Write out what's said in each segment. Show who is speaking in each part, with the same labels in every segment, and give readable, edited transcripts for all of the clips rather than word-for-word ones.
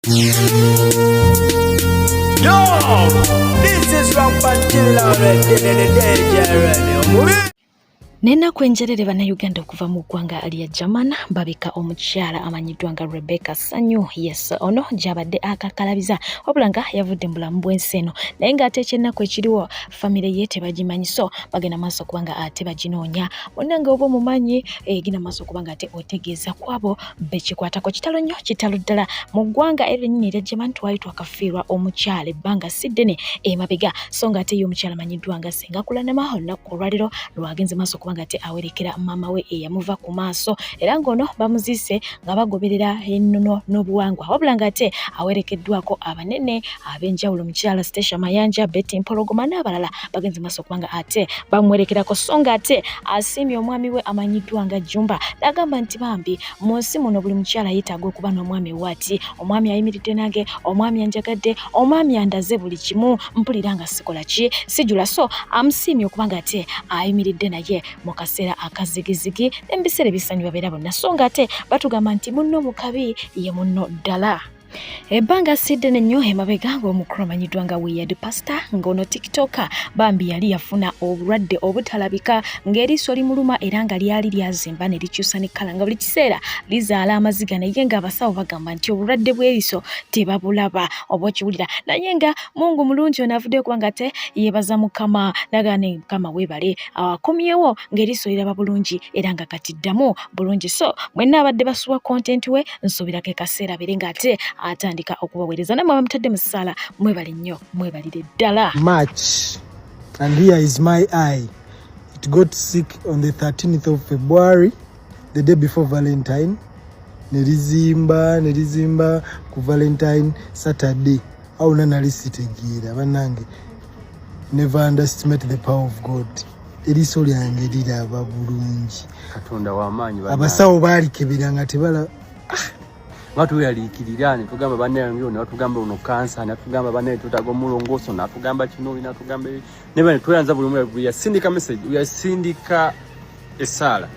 Speaker 1: Yo, this is Rampant Killer already, the
Speaker 2: Nena kwenjerere bannayuganda okuva mu ggwanga lya German babika omukyala amanyiddwa nga Rebecca Sanyu. Yes, ono gyabadde akakalabiza wabula nga yavudde mu bulamu bw'ensi eno naye ng'ate ekyennaku ekiriwo famire ye tebagimanyi, so bagenda maaso kuba nga ate baginoonya. Bonna nga oba omumanyi genda maaso kuba nga ate otegeeza kwabo bekikwatako. Kitalo nnyo, kitalo ddala. Mu ggwanga eryennyini erya German twali twakafiirwa omukyala ebbanga si ddene emabega, so ng'ate ye omukyala amanyiddwa nga Sengakula Namaho. Olunaku olwaliro lwagenze maaso kuba nga ate awerekera mama we eyamuva ku maaso, era ng'ono bamuziise nga bagoberera ennono n'obuwangwa, wabula ng'ate awerekeddwako abanene ab'enjawulo. Omukyala Stesha Mayanja, Betty Mpologoma n'abalala bagenze maaso kuba nga ate bamwerekerako, so ng'ate asiimye omwami we amanyiddwa nga Jumba n'agamba nti bambi mu nsi muno buli mukyala yeetaaga okuba n'omwami waati. Omwami ayimiridde nange, omwami anjagadde, omwami andaze buli kimu, mpulira nga sikola ki sijula, so amusiimye okuba nga ate ayimiridde naye mu kaseera akazigizigi n'ebiseera ebisanyu babeera bonna, so ng'ate batugamba nti munno mu kabi ye munno ddala. Ebbanga si ddene nnyo emabega ng'omukulu amanyiddwa nga Weird Pastor ng'ono tiktoka bambi yali yafuna obulwadde obutalabika ng'eriiso limuluma era nga lyali lyazimba ne likyusa ne kkala nga buli kiseera lizaala amaziga, naye ng'abasawo bagamba nti obulwadde bw'eriiso tebabulaba oba okiwulira, naye nga Mungu mulungi ono avuddeyo kuba nga ate yeebaza Mukama naga ne Mukama weebale akomyewo ng'eriiso liraba bulungi era nga kati ddamu bulungi. So mwenna abadde basuwa content we nsuubirako ekaseera bere ng'ate atandika okubaweereza namwe bamutadde mu ssaala, mwebale nnyo, mwebalire ddala.
Speaker 3: March, and here is my eye. It got sick on the 13th of February, the day before Valentine. Nerizimba ku Valentine Saturday. Au nali sitegeera bannange. Never underestimate the power of God. Eriiso lyange liraba bulungi.
Speaker 1: Katonda w'amaanyi.
Speaker 3: Abasawo baalikebera nga tebala
Speaker 1: watu yalikirira ne tugamba banne ne batugamba ono kansa, ne tugamba banne tutaga omulongoso, ne tugamba kino, ne tugamba ne bane tuyanza buli omu yasindika message, yasindika esala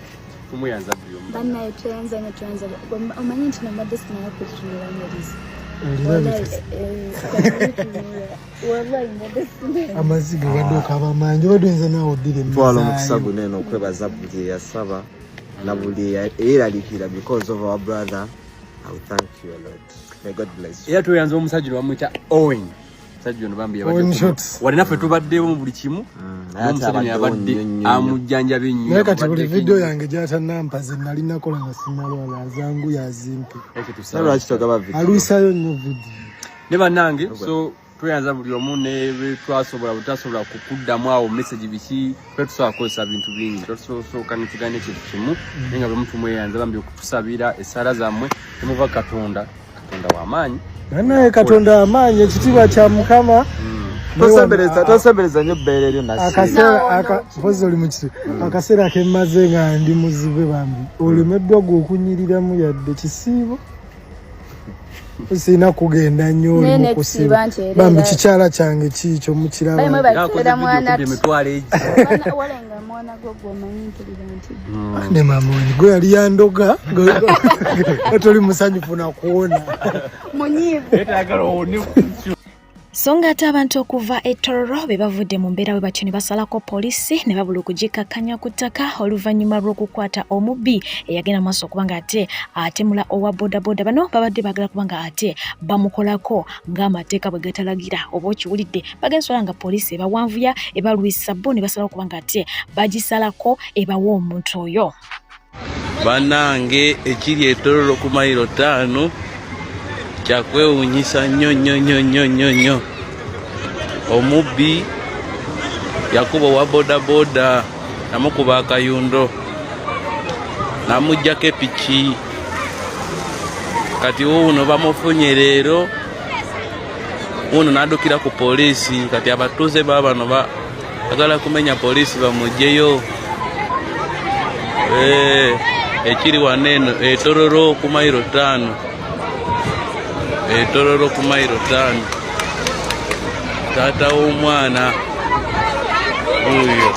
Speaker 1: tumuyanza buli omu
Speaker 4: banne tuyanza omanyi nti namadde sinaba kutunula nerizi
Speaker 3: amaziga badoka abamanyi badoenza nawe oddire
Speaker 5: twala omukusagu neno okwebaza buli yasaba na buli eralikira because of our brother. I will thank you a lot. May God bless you.
Speaker 1: Yeah, tuyanza omusajja wamuyita Owen. Omusajja ono bambi yabadde wali naffe tubaddewo mu buli kimu. Omusajja yabadde amujjanjabe nnyo.
Speaker 3: Naye kati buli video yange gy'atanampa ze nali nakola nga sinalwala azangu yazimpe. Alwisayo nnyo video.
Speaker 1: Ne bannange, so tuyanza buli omu ne butasobola kukuddamu awo message biki twetusobola kukozesa bintu bingi, tosooka netugane ekintu kimu naye nga bwe mutu mweyanza bambi okutusabira essala zammwe temuva Katonda w'amaanyi.
Speaker 3: Naye Katonda w'amaanyi, ekitiibwa kya Mukama.
Speaker 5: Tosembereza nnyo bbeere eryo
Speaker 3: pozi oli mu kitu akaseera kemmaze nga ndi muzibe bambi olemeddwa gwe okunyiriramu yadde kisiibo sina kugenda nnyo mukusiba bambi kikyala kyange kiikyo mukiraba ne mama we gwe yali yandoga toli musanyufu nakuwona
Speaker 2: so ng'ate abantu okuva e Tororo be bavudde mu mbeera we batyo ne basalako poliisi ne babula okugikakkanya ku ttaka oluvannyuma lw'okukwata omubbi eyagenda maaso okuba nga ate atemula owa bodaboda. Bano babadde baagala kuba nga ate bamukolako ng'amateeka bwe gatalagira oba okiwulidde, bagensobola nga poliisi ebawanvuya ebalwisa bo ne basalawo okuba nga ate bagisalako ebawa omuntu oyo.
Speaker 6: Bannange ekiri e Tororo ku mayiro 5 kyakwewuunyisa nnyo. Omubbi yakuba wa bodaboda namukuba akayundo namuggyako epiki, kati wuuno bamufunye leero, wuuno n'addukira ku poliisi. Kati abatuuze baabano bagala kumenya poliisi bamugyeyo. Ekiri waneeno e Tororo ku mayiro 5. Tororo ku mayiro 5. Taata w'omwana oyo.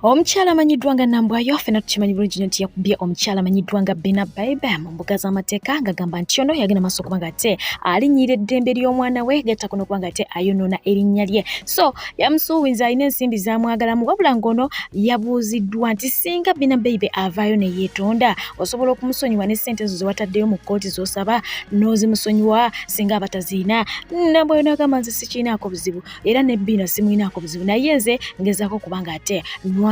Speaker 2: Omukyala amanyiddwa nga Nambwayo ffenna tukimanyi bulungi nti yakubye omukyala amanyiddwa nga Bina Baby mu mbuga z'amateeka ng'agamba nti ono yagenda maaso okuba nga ate alinnyira eddembe ly'omwana we gattako n'okuba nga ate ayonoona erinnya lye. So yamusuubiza alina ensimbi z'amwagalamu wabula ng'ono yabuuziddwa nti singa Bina Baby avaayo ne yeetonda osobola okumusonyiwa ne ssente ezo ze wataddeyo mu kkooti z'osaba n'ozimusonyiwa singa abataziina. Nambwayo n'agamba nze sikirinaako buzibu era ne Bina simulinaako buzibu naye nze ngezaako okuba nga ate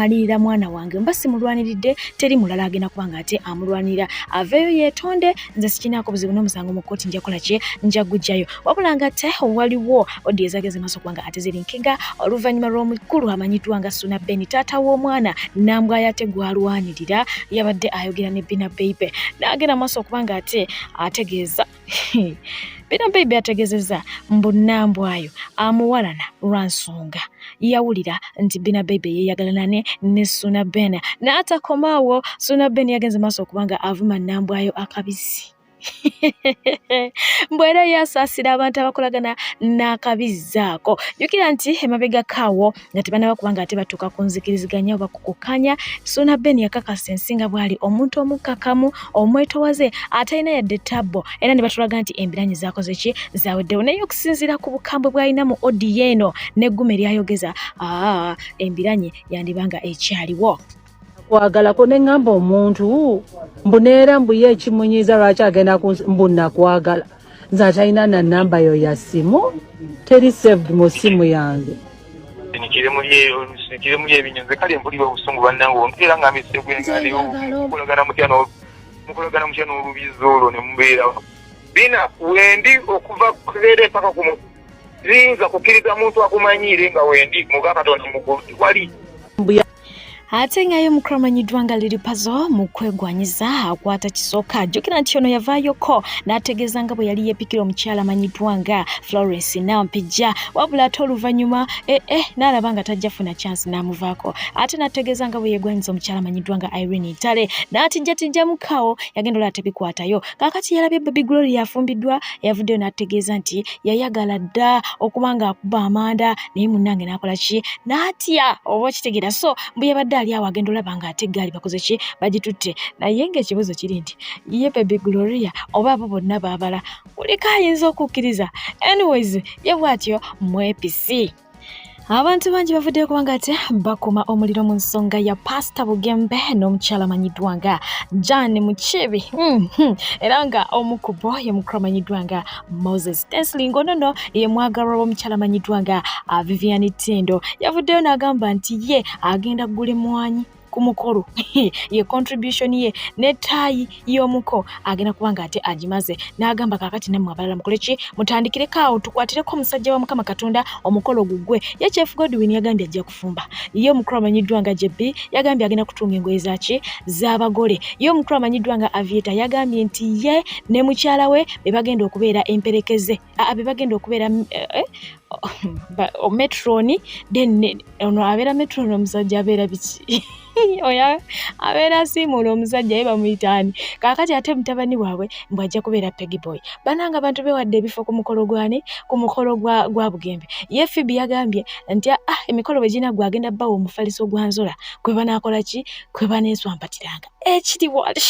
Speaker 2: nwanirira mwana wange mba simulwaniridde teri mulala agenda kuba nga ate amulwanirira aveeyo yeetonde nze sikirinaako buzibu n'omusango mu kkooti njakola ki njagujjayo. Wabula nga ate waliwo odi ezageze maaso okuba nga ate zirinkega oluvannyuma lw'omukulu amanyiddwa nga Suna Ben taata w'omwana Nambwayo ate gwalwanirira yabadde ayogera ne Bina Baby n'agenda maaso okuba nga ate ategeeza Bina Baby ategeezezza mbu Nambwayo amuwalana lwa nsonga yawulira nti Bina Baby yeeyagalana ne Suna Ben n'atakomaawo Suna Ben yagenze maaso okuba nga avuma Nambwayo akabisi mbwe era yasaasira abantu abakolagana n'akabizzi ako. Jjukira nti emabega kaawo nga tebanaba kuba nga ate batuuka ku nzikiriziganya oba kukukanya Suna Ben yakakasa ensinga bw'ali omuntu omukkakamu omwetowaze atalina yadde ttabbo era ne batulaga nti embiranye zaakoze ki zaaweddewo naye okusinziira ku bukambwe bw'alina mu odi yeeno n'eggume lyayogeza embiranye yandibanga ekyaliwo.
Speaker 7: Kwagala ko neŋŋamba omuntu mbuneera mbuye ekimunyiiza lwaki agenda mbu nakwagala nze atalina na namba yo ya simu teri saved mu simu yange
Speaker 8: nikire muli ebinyonze kale mpulira obusungu bannange omuteera nga misegwenganiwo mukolagana mutya n'olubizi olwo ne mubeera Bina wendi okuva kuleere paka ziyinza kukkiriza muntu akumanyiire nga wendi muga Katonda mukulu wali
Speaker 2: ate ngayo mukulu amanyiddwa nga Liripazo mu kwegwanyiza akwata kisooka jjukira nti ono yavaayoko n'ategeeza nga bwe yali yeepikira omukyala amanyiddwa nga Florence Nampijja wabula ate oluvannyuma n'alaba nga tajja funa chance n'amuvaako ate n'ategeeza nga bwe yeegwanyiza omukyala amanyiddwa nga Irene Ntale n'atijjatijja mukaawo yagenda olaba tebikwatayo kaakati yalabye Baby Glory yafumbiddwa yavuddeyo n'ategeeza nti yayagala dda okuba nga akuba amanda naye munnange n'akola ki n'atya oba okitegeera so mbu yabadde ali awo agenda olaba nga ate gaali bakoze ki bagitutte naye ng'ekibuzo kiri nti ye Baby Gloria oba abo bonna baabala kuliko ayinza okukkiriza anyways ye bw'atyo mwepisi. Abantu bangi bavuddeyo kubanga ate bakuma omuliro mu nsonga ya Pastor Bugembe n'omukyala amanyiddwa nga John Mukibi era nga omukubo ye mukulu amanyiddwa nga Moses Tesling ngonono ye mwagalwa w'omukyala amanyiddwa nga Vivian Tindo yavuddeyo n'agamba nti ye agenda kugula emmwanyi ku mukolo ye contribution ye ne taayi y'omuko agenda kuba nga ate agimaze n'agamba kaakati nammwe abalala mukole ki mutandikireko awo tukwatireko omusajja wa Mukama Katonda omukolo gugwe ye Chief Godwin yagambye ajja kufumba ye omukulu amanyiddwa nga JB yagambye agenda kutunga engoye zaki z'abagole ye omukulu amanyiddwa nga Aviator yagambye nti ye ne mukyala we be bagenda okubeera emperekeze be bagenda okubeera metroni then ono abeera metroni omusajja abeera biki oya abeera simula omusajja ye bamuyitaani kaakati ate mutabani waabwe mbw'ajja kubeera Peggy Boy bananga abantu bewadde ebifo ku mukolo gwa Bugembe ye Phoebe yagambye nti emikolo bwe gina gwagenda bbawo omufaliso gwa Nzola kwe banaakola ki kwe baneeswampatiranga ekiri wali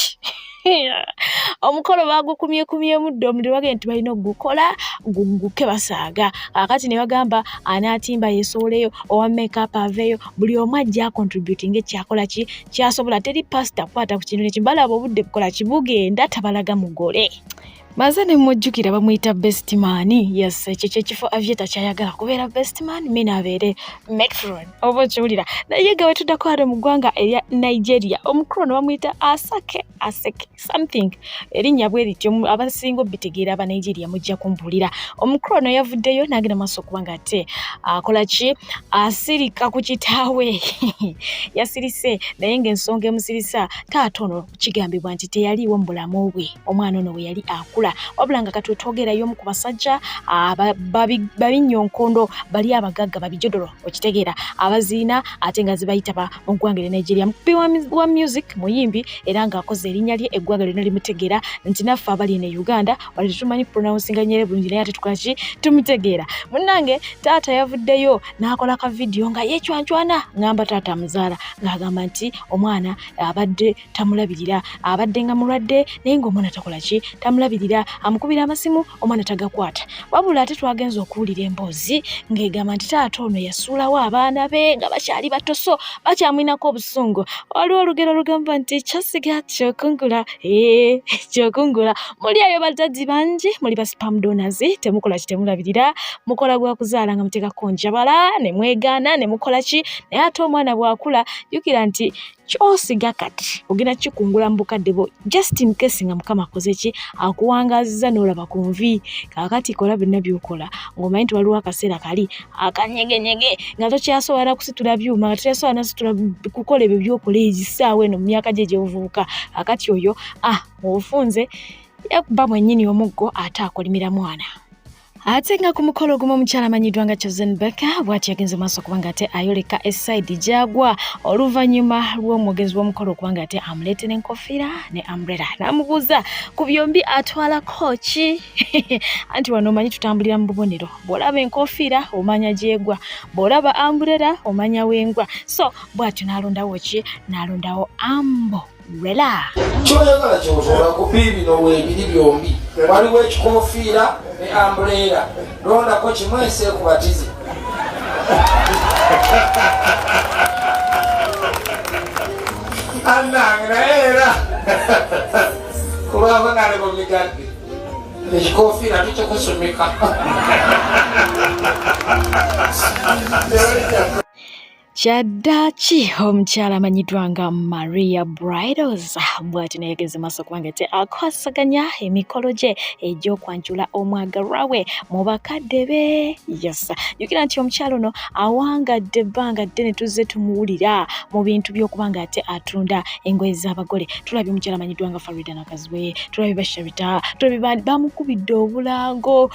Speaker 2: omukolo bagukumyekumyemu dda omuliro bagenda nti balina okugukola guke basaaga kaakati ne bagamba anaatimba yeesowoleyo owa makeup aveeyo buli omu ajja contributing ekyakola ki kyasobola teri pastor kwata ku kintu nekyo balaba obudde bukola kibugenda tabalaga mugole maze ne mujjukira bamuyita best man yes ekyo kyekifo Aviator kyayagala kubeera best man mina abeere metron oba okiwulira naye nga wetuddako ate mu ggwanga erya Nigeria omukulu ne bamuyita Asake something erinnya bwe lityo abasinga obitegeera aba Nigeria mujja kumbuulira omukulu ono yavuddeyo n'agenda maaso okuba nga ate akola ki asirika ku kitaawe yasirise naye ng'ensonga emusirisa taata ono kigambibwa nti teyaliiwo mu bulamu bwe omwana ono bwe yali akula bwakula wabula nga katwetwogerayo mu ku basajja babinyonkondo bali abagagga babijodolo okitegeera abaziina ate nga zibayita mu ggwanga lya Nigeria mukubi wa music muyimbi era nga akoze erinnya lye eggwanga lyonna limutegeera nti naffe abali ne Uganda wali tumanyi pronouncing nyere bulungi naye ate tukolaki tumutegeera munnange taata yavuddeyo n'akola ka video nga yeecwancwana ngamba taata muzaala ng'agamba nti omwana abadde tamulabirira abadde nga mulwadde naye ng'omwana takola ki tamulabirira amukubira amasimu omwana tagakwata wabula ate twagenza okuwulira emboozi ng'egamba nti taata ono yasuulawo abaana be nga bakyali batoso bakyamwinako obusungu waliwo olugero lugamba nti kyosiga kyokungula kyokungula muli eyo bazadzi bangi muli ba spam donors temukola ki temulabirira mukola gwa kuzaala nga muteekako njabala ne mwegaana ne mukola ki naye ate omwana bw'akula jjukira nti kyosiga kati ogenda kikungula mu bukadde bwo just in case nga mukama akoze ki akuwangazizza n'olaba ku nvi kaakati kola byonna by'okola ng'omanyi nti waliwo akaseera kali akanyegenyege nga tokyasobola kusitula byuma nga tokyasobola nasitula kukola ebyo by'okola ezisaawa eno mu myaka gye gy'obuvubuka kaakati oyo ofunze yakuba mwennyini omuggo ate akolimira mwana ate nga ku mukolo gumu omukyala amanyiddwa nga Chosen Baker bw'ati yagenze maaso okuba nga ate ayoleka esaidi gyagwa oluvannyuma lw'omwogezi w'omukolo okuba nga ate amuleetera enkofiira ne umbrella n'amubuuza ku byombi atwalako ki anti wano omanyi tutambulira mu bubonero bw'olaba enkofiira omanya gyegwa bw'olaba umbrella omanya wengwa so bw'atyo n'alondawo ki n'alondawo umbrella
Speaker 9: kyoyagala kyosobola kubiibino weebiri byombi waliwo ekikofiira ne umbrella londako kimu eseekubatize annange naye era kulwaba nalebo migadde ekikofiira tukyekusumika
Speaker 2: Kyaddaaki omukyala amanyiddwa nga Maria Bridals bw'ati nayegenze maaso okuba nga ate akwasaganya emikolo gye egy'okwanjula omwagalwa we mu bakadde be yes jjukira nti omukyala ono awangadde ebbanga ddene tuzze tumuwulira mu bintu by'okuba nga ate atunda engoye z'abagole tulabye omukyala amanyiddwa nga Farida Nakazwe tulabye Bashabita tulabye bamukubidde obulango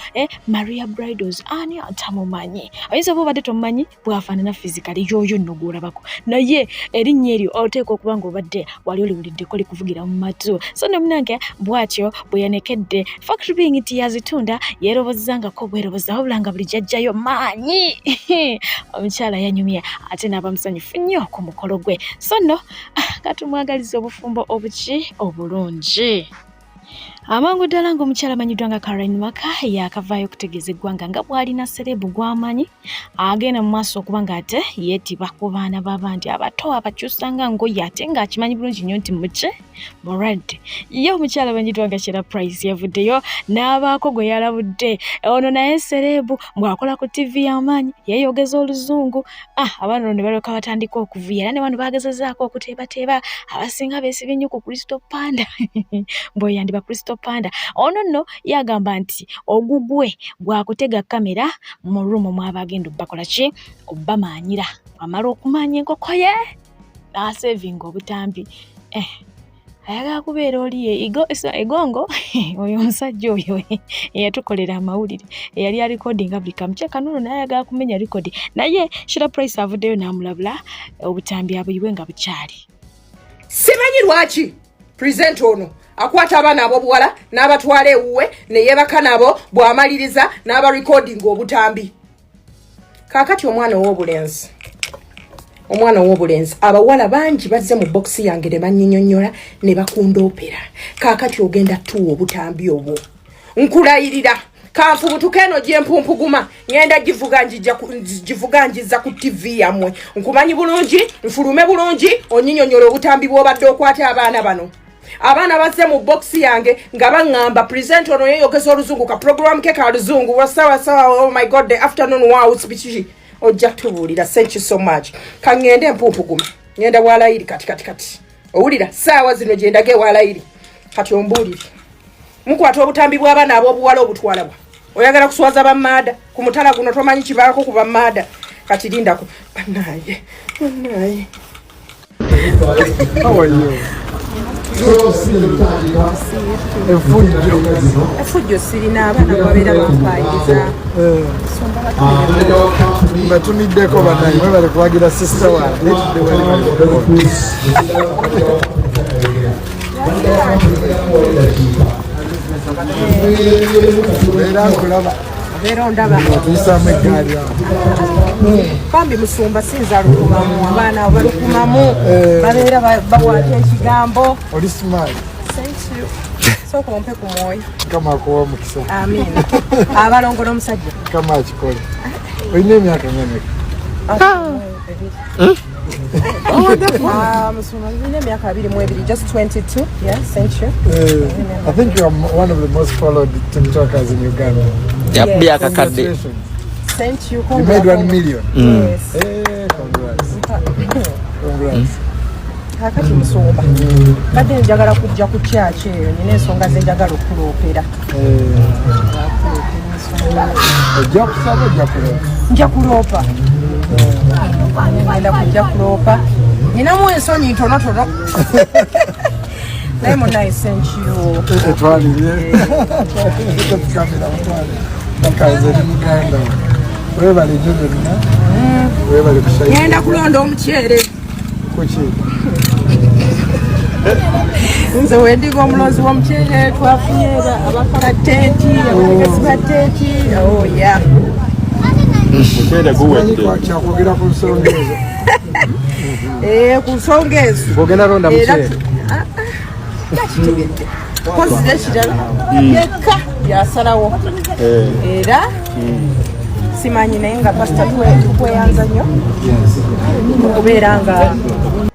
Speaker 2: Maria Bridals ani atamumanyi ayinza oba obadde tomumanyi bw'afaanana physically yoyo nno gw'olabako naye erinnya eryo oteekwa okuba ng'obadde wali oliwuliddeko likuvugira mu matu so ne munange bw'atyo bwe yanekedde factory being nti yazitunda yeerobozangako bweroboza wabula nga buli gy'ajjayo maanyi omukyala yanyumya ate n'aba musanyufu nnyo ku mukolo gwe so nno katumwagaliza obufumbo obuki obulungi amangu ddala ng'omukyala amanyiddwa nga Karen Maka yakavaayo okutegeeza eggwanga nga bw'alina serebu gw'amanyi agenda mu maaso okuba nga ate yeetiba ku baana b'abandi abato abakyusa nga ngoye ate ng'akimanyi bulungi nnyo nti muki mulwadde ye omukyala amanyiddwa nga Shera Price yavuddeyo n'abaako gwe yalabudde ono naye serebu bw'akola ku TV y'amaanyi yeeyogeza oluzungu abaana ono ne balyoka batandika okuvuya era ne bano bagezezaako okuteebateeba abasinga beesibye nnyo ku Kristo Panda bw'oyandiba Kristo Panda ono nno yagamba nti ogugwe gwakutega kamera mu ruumu mw'abagenda obbakola ki obbamaanyira amala okumaanya enkoko ye n'asevinga obutambi ayagala kubeera oli egongo oyo omusajja oyo eyatukolera amawulire eyali alikodinga buli kamu kyekanuno naye ayagala kumenya likodi naye Shera Price avuddeyo n'amulabula obutambi abuyiwe nga bukyali
Speaker 10: simanyi lwaki present ono akwata abaana ab'obuwala n'abatwala ewuwe ne yeebaka nabo bw'amaliriza n'abarekodinga obutambi kaakati omwana ow'obulenzi abawala bangi bazze mu bokisi yange ne banyinyonnyola ne bakunda opera kaakati ogenda tuwa obutambi obwo nkulayirira kanfubutuka eno gyempumpuguma ngenda givuganjiza ku TV yammwe nkumanyi bulungi nfulume bulungi onyinyonnyola obutambi bw'obadde okwata abaana bano abaana bazze mu boxi yange nga baŋŋamba present ono yeeyogeza oluzungu ka program ke ka luzungu wasawa oh my god the afternoon wow speech ojja tubuulira thank you so much kaŋŋende empumpuguma ngenda walayiri kati owulira saawa zino gye ndage walayiri kati ombuulire mukwata obutambi bw'abaana ab'obuwala obutwala bwa oyagala kuswaza bamaada ku mutala guno tomanyi kibaako ku bamaada kati lindako banaye
Speaker 3: How are you?
Speaker 10: Effujjo sirina abaana babeera bampayiriza
Speaker 3: batumiddeko banayi mwe bali kuwagira sister wange era nkulaba
Speaker 10: abeera ondaba
Speaker 3: tuyisaamu eggaali
Speaker 10: bambi musumba sinza lukumamu abaana balukumamu babeera bakwata ekigambo
Speaker 3: oli simaali
Speaker 10: sooka ompe ku mwoyo
Speaker 3: kama akuwa omukisa
Speaker 10: amiina abalongo n'omusajja
Speaker 3: kama akikole olina emyaka myemeka
Speaker 10: just 22. Yeah, thank you.
Speaker 3: I think you are one of the most followed TikTokers in Uganda.
Speaker 5: Yep,
Speaker 10: Yes.
Speaker 3: Congratulations.
Speaker 10: Thank you.
Speaker 3: You made 1 million.
Speaker 10: Yes.
Speaker 3: Hey, congrats. Congrats.
Speaker 10: Kakati musumba kadde njagala kujja ku kyaki eyo nina ensonga ze njagala okuloopera
Speaker 3: Ojja kusaba ojja kuloopa?
Speaker 10: nja kuloopa ngenda kujja kuloopa ninamu ensonyi ntonotono naye munayi senkiyo
Speaker 3: etwalire tukamera mutwale bakaze ni muganda webale gyo byonna webale kushayi
Speaker 10: ngenda kulonda omukyere
Speaker 3: kuki
Speaker 10: nze wendiga omulonzi w'omukyere twafunye abakola teeti abategesi ba teeti oya
Speaker 3: kyakwogera ku nsonga ezo
Speaker 10: ku nsonga ezo
Speaker 3: ogenda londa mukyere
Speaker 10: yakitegedde kozira ekirala yekka yasalawo era simanyi naye nga pasita tukweyanza nnyo okubeera nga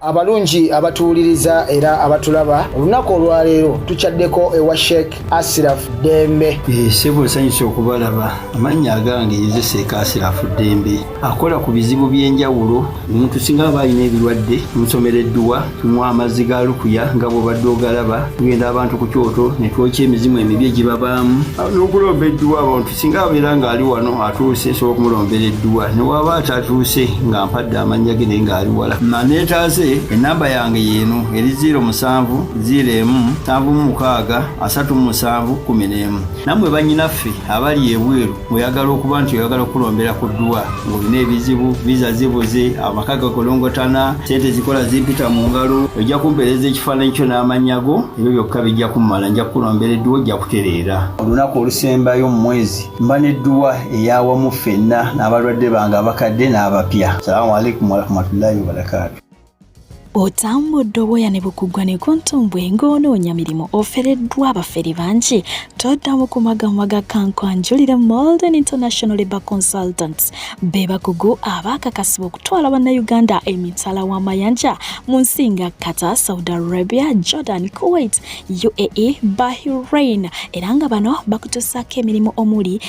Speaker 11: abalungi abatuwuliriza era abatulaba olunaku olwaleero tukyaddeko ewa Sheikh Ashraf Dembe.
Speaker 12: Sebo nsanyusa okubalaba. Amannya agange Yezeseeka Ashraf Dembe akola ku bizibu by'enjawulo. Omuntu singa aba alina ebirwadde musomereddwa tunywa amazzi ga lukuya nga bw'obadde ogalaba tugenda abantu ku kyoto ne twokya emizimu emibi egibabaamu n'okulomba edduwa abantu singa abeera ng'ali wano atuuse nsobola okumulombera edduwa ne waba atatuuse nga mpadde amannya ge naye ng'ali wala neetaase enamba yange yeeno eri 0707363711 nammwe bannyinaffe abali ebweru oyagala okuba nti oyagala okulombera ku dduwa ng'olina ebizibu viza zibuze amaka gakolongotana sente zikola zimpita mu ngalo ojja kumpeereza ekifaananyi kyo n'amannya go ebyo byokka bijja kummala nja kukulombera edduwa ojja kutereera olunaku olusembayo mu mwezi mba n'edduwa eyawamu ffenna n'abalwadde bange abakadde n'abapya. Salaamu alaikum warahmatullahi wabarakatuh.
Speaker 2: Otambudde obwoya ne bukuggwa ne kuntumbwe ng'onoonya mirimu ofereddwa abaferi bangi toddamu kumagamaga kankwanjulira Molden International Labour Consultants be bakugu abaakakasibwa okutwala bannayuganda emitala w'amayanja mu nsi nga Qatar, Saudi Arabia, Jordan, Kuwait, UAE, Bahrain era nga bano bakutuusaako emirimu omuli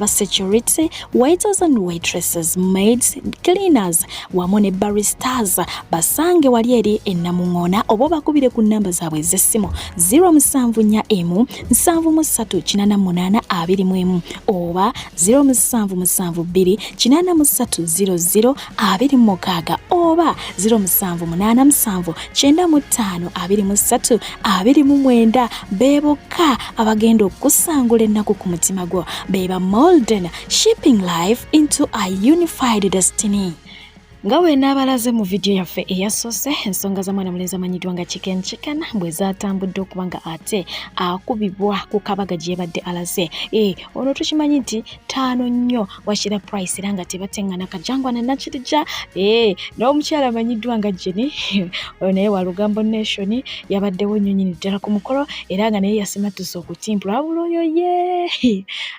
Speaker 2: security, waiters and waitresses, maids, cleaners wamu ne baristas. Basange wali eri ennamuŋŋoona oba bakubire ku nnamba zaabwe ez'essimu 0741738821 oba 0772830026 oba 0787952329 be bokka abagenda okusangula ennaku ku mutima gwo beba Molden, shipping life into a unified destiny. Nga we n'abalaze mu video yaffe eyasoose ensonga za mwana mulenzi amanyiddwa nga Chicken bwe zaatambudde okuba nga ate akubibwa ku kabaga gye yabadde alaze. Ono tukimanyi nti 5 nnyo washira price era nga tebateŋŋana kajangwa na nakirija. N'omukyala amanyiddwa nga Jenny ono naye wa Lugambo Nation yabaddewo nnyo nnyini ddala ku mukolo era nga naye yasimatusa okutimpula abulooyo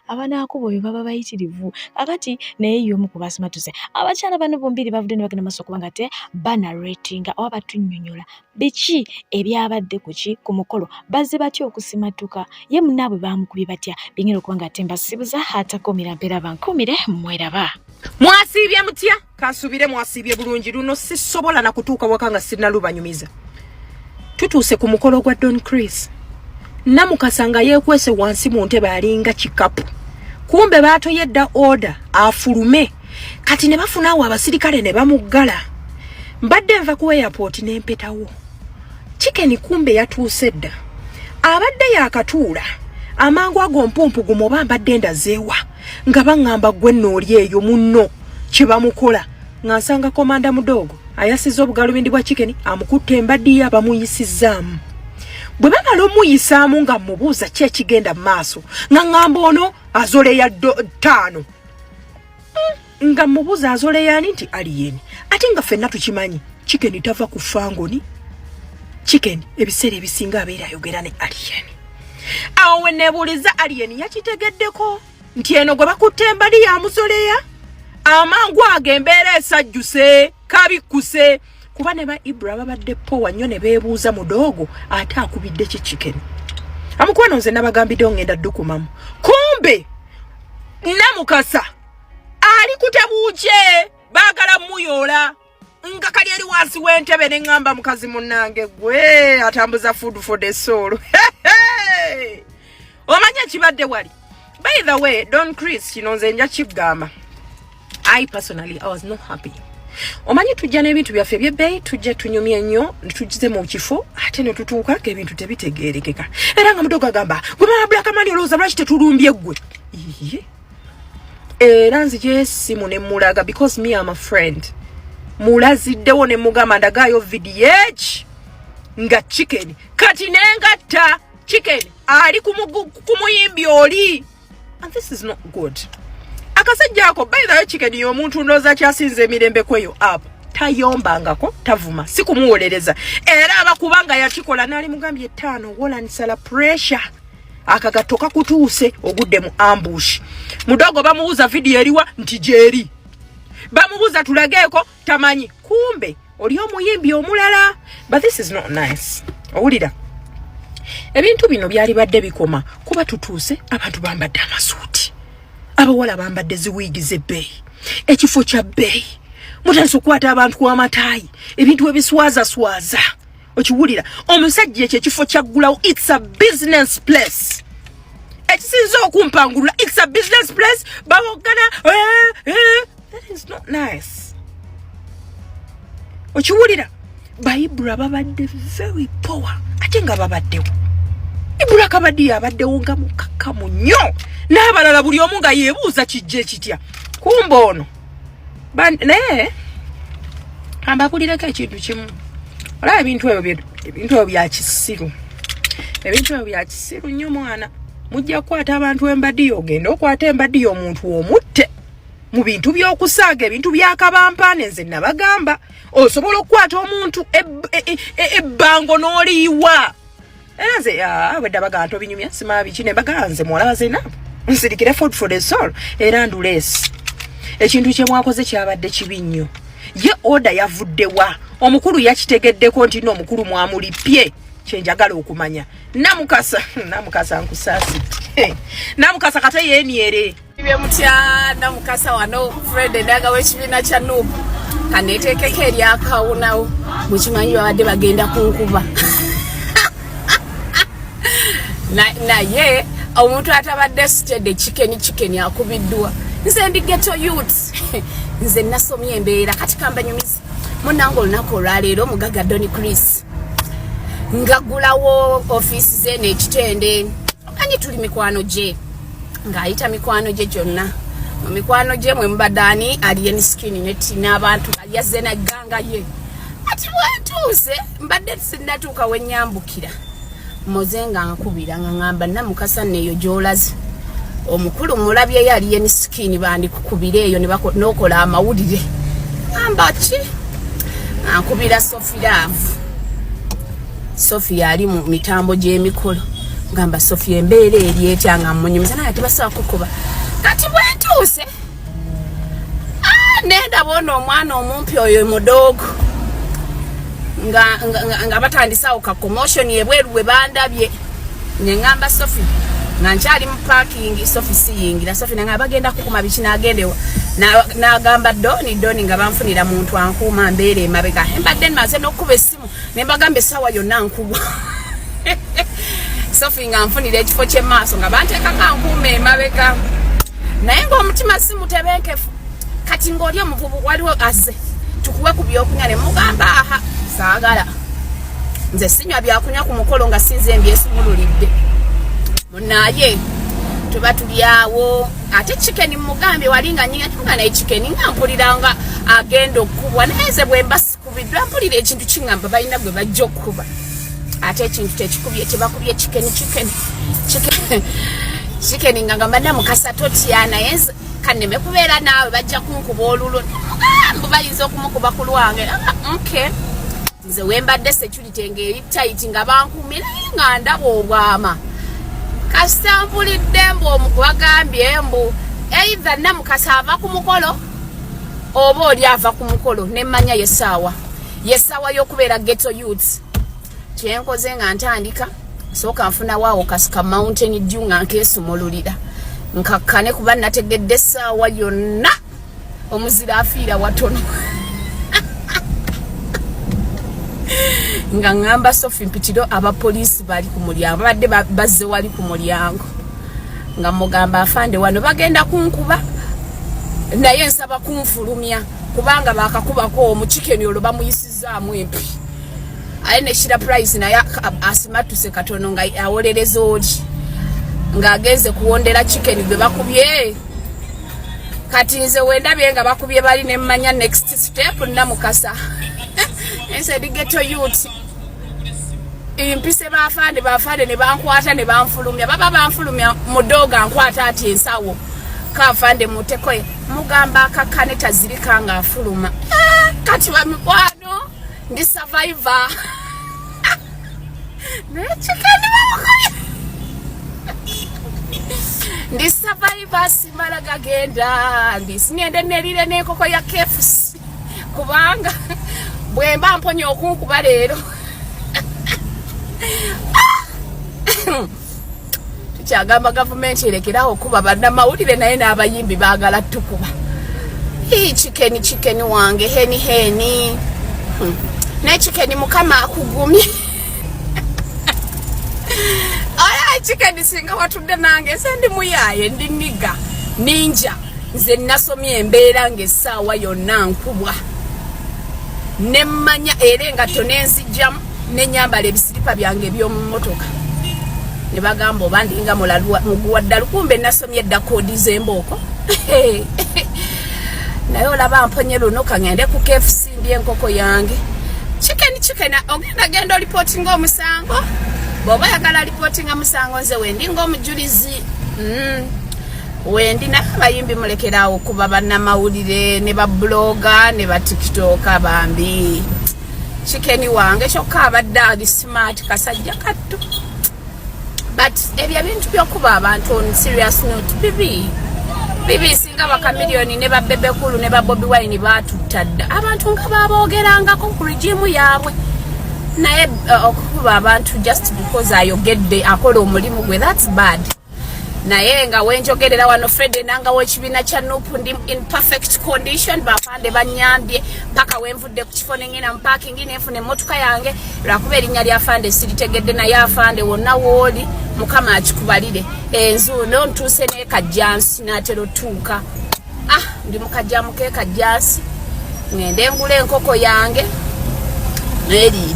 Speaker 2: abanaakuba oyo baba bayitirivu akati naye y'omu ku basimatuse. Abakyala bano bombiri bavudde ne bagenda maaso kubanga te banaratinga oba batunnyonnyola biki ebyabadde ku mukolo bazze batya okusimatuka ye munnaabwe baamukubye batya bingera okuba nga ate mbasibuza atakomera mpeera bankomire mweraba.
Speaker 10: Mwasiibye mutya? Kansubire mwasiibye bulungi luno sisobola na kutuuka waka nga sinnalubanyumiza. Tutuuse ku mukolo gwa Don Chris. Namukasanga yeekwese wansi mu ntebe alinga kikapu. Kumbe baatoyedda order afulume. Kati ne bafunaawo abasirikale ne bamuggala. Mbadde nva ku airport n'empetawo. Chicken kumbe yatuuse dda abadde yakatuula amangu ago mpumpu gumoba mbadde ndazeewa nga baŋŋamba gwe nnooli eyo munno kye bamukola ng'asanga komanda mudogo ayasiza obugalubindi bwa Chicken amukutte embaddi ya bamuyisizaamu bwe bamala omuyisaamu nga mubuuza ki ekigenda mu maaso nga ŋŋamba ono azoleya 5 nga mubuuza azoleya ani nti aliyeni ate nga ffenna tukimanyi Chicken tava ku fangoni Chicken ebiseera ebisinga abeera ayogera ne aliyeni awo we neebuuliza aliyeni yakitegeddeko nti eno gwe bakutte embali ya muzoleya amangu ago embeera esajjuse kabikkuse kuba ne ba Ibra babadde powa nnyo ne beebuuza mudogo ate akubidde ki Chicken amukwano nze nabagambidde ngenda ddukumamu kumbe namukasa ali kutebuuke baagala muyoola nga kali eri wansi w'entebe ne ŋŋamba mukazi munnange gwe atambuza food for the soul omanya kibadde wali by the way Don Chris kino nze nja kigamba I personally I was not happy omanyi tujja n'ebintu byaffe ebyebbeeyi tujja tunyumye nnyo tugize mu kifo ate ne tutuuka ng'ebintu tebitegeerekeka era nga mudogo agamba gwe mama Black Mani olowooza lwaki tetulumbye ggwe era nzije simu ne mulaga because me am a friend mulaziddewo ne mugamba ndagaayo video nga Chicken kati nengatta Chicken ali kumuyimbi oli and this is not good akasajja ako by the way Chicken y'omuntu ndooza kyasinze emirembe kweyo up tayombangako tavuma sikumuwolereza era abakubanga yakikola nali mugambye 5 wolanisala pressure akagato kakutuuse ogudde mu ambush mudogo bamubuuza video eriwa nti jeri bamubuuza tulageeko tamanyi kumbe oli omuyimbi omulala but this is not nice owulira ebintu bino byali badde bikoma kuba tutuuse abantu bambadde amasuuti abawala bambadde ziwiigi z'ebbeeyi ekifo kya bbeeyi mutandise okukwata abantu kw'amataayi ebintu ebiswaza okiwulira omusajja ekyo ekifo kyaggulawo it's a business place ekisinza okumpangulula it's a business place bawogana that is not nice okiwulira Ibra babadde very poor ate nga babaddewo Ibra kabadde abaddewo nga mukakamu nnyo n'abalala buli omu nga yeebuuza kijje kitya kumbe ono naye ambakulireko ekintu kimu olaba ebintu ebyo bya kisiru nnyo mwana mujja kukwata abantu embaddi ogenda okwata embaddi y'omuntu omutte mu bintu by'okusaaga ebintu by'akabampaane nze nabagamba osobola okukwata omuntu ebbango n'oliyiwa era nze wedde abaga ntobinyumya simabiki ne mbaga nze muwala bazena nsirikire food for the soul era ndulesi ekintu kye mwakoze kyabadde kibi nnyo ye order yavuddewa omukulu yakitegeddeko nti n'omukulu mwamulipye kyenjagala okumanya namukasa nkusaasi namukasa kate yeeniere
Speaker 13: byemutya namukasa wano Fred ndaga w'ekibiina kya Nuupu kaneeteekeko eryakawunawo mukimanyi babadde bagenda kunkuba naye omuntu atabadde stede Chicken akubiddwa nze ndi ghetto youth nze nasomye embeera kati kambanyumiza munango olunaku olwaleero omugaga Don Chris ngagulawo office ze n'ekitende anyi tuli mikwano gye ng'ayita mikwano gye gyonna mu mikwano gye mwe mubadani alien skin neti n'abantu yazze na ganga ye ati bwatuuse mbadde sinnatuuka wennyambukira mozenga nkubira ngamba namukasa neyo gyolaze omukulu mulabye yali alien skin bandi kukubira eyo ne nokola amawulire amba ki nkubira Sofia ali mu mitambo gy'emikolo ngamba Sofia embeera eri etya nga mmunyumiza naye tebasaba kukuba kati bwetuuse nenda bona omwana omumpi oyo mudogo nga batandisawo ka commotion ebweru we bandabye nengamba Sofia nga nkyali mu parking Sofia siyingira Sofia nga bagenda kukuma biki nagendewa nagamba Doni nga banfunira muntu ankuuma mbeera emabega embadde maze n'okuba essimu ne mbagamba essaawa yonna nkubwa Sofia nga nfunira ekifo ky'emaaso nga banteeka kankuuma emabega naye ng'omutima simutebenkefu kati ng'oli omuvubu waliwo azze tukuwe ku byokunywa ne mugamba aha saagala nze sinywa byakunywa ku mukolo nga sinze mbyesumululidde munaye tuba tulyawo ate chicken mugambe walinga nyinga tunga na chicken nga mpuliranga agenda okubwa neze bwe mbasikubiddwa mpulira ekintu kingamba balina bwe bajja okuba ate ekintu tekikubye tebakubye chicken nga ngamba na mukasa totyana yenze kaneme kubeera naawe bajja kunkuba olulo mugambo bayinza okumukuba ku lwange okay nze wembadde security ngeri tight nga bankumira nga ndaba obwama kasita mpulidde mbu omukubagambye mbu either namukasa ava ku mukolo oba oli ava ku mukolo nemmanya yesaawa y'okubeera ghetto youth kyenkoze nga ntandika sooka nfuna waawo kasika mountain dew nga nkeesumululira nkakkane kuba nategedde essaawa yonna omuzira afiira watono nga ngamba Sophie mpitiro abapoliisi bali ku mulyango badde bazze wali ku mulyango nga mugamba afande wano bagenda kunkuba naye nsaba kunfulumya kubanga bakakubako omuchicken olwo bamuyisizaamu empi aye ne shira price naye asimatuse katono nga awolereza oli ng'agenze kuwondera chicken gwe bakubye kati nze wendabye nga bakubye bali nemmanya next step namukasa ense ghetto youth impise bafande ne bankwata ne banfulumya baba banfulumya mudoga nkwata ati ensawo kafande mutekoye mugamba akakane tazirika nga afuluma kati bamikwano ndi survivor ne chicken bamukoye ndi survivor simala gagenda ndi sinyende nelire n'enkoko ya KFC kubanga bwemba mponye okunkuba leero tukyagamba gavumenti erekeraho okuba bannamawulire naye n'abayimbi baagala tukuba chicken wange heni ne chicken mukama akugumye aya chicken singa watudde nange nze ndi muyaye ndi niga ninja nze nasomye embeera ng'essaawa yonna nkubwa nemmanya era engatto nenzijjamu nenyambala ebisiripa byange eby'omu mmotoka ne bagamba oba ndinga muguwa ddala kumbe nasomye edda koodi z'embooko naye olaba mponye luno kangende ku KFC ndi enkoko yange chicken ogenda olipotinga omusango bw'oba yagala alipotinga musango nze wendi ng'omujulizi wendi n'abayimbi mulekerawo kuba bannamawulire ne babloga ne batiktoka bambi chicken wange kyokka abadde ali smart kasajja kattu but ebyo bintu byokuba abantu on serious note bibi singa bakamiliyoni ne babebekulu ne babobi wine batutadda abantu nga baboogerangako ku regimu yaabwe naye okuba abantu just because ayogedde akola omulimu gwe that's bad naye nga wenjogerera wano Fred nanga w'ekibiina kya Nuupu ndi in perfect condition bafande banyambye mpaka wenvudde ku kifo nengena mu parking nenfuna emmotoka yange lwakuba erinnya lya fande siritegedde naye afande wonna wooli mukama akikubalire enzuuno ntuuse n'ekajjansi n'atera otuuka ndi mu kajjamu k'ekajjansi ngende ngula enkoko yange n'eriire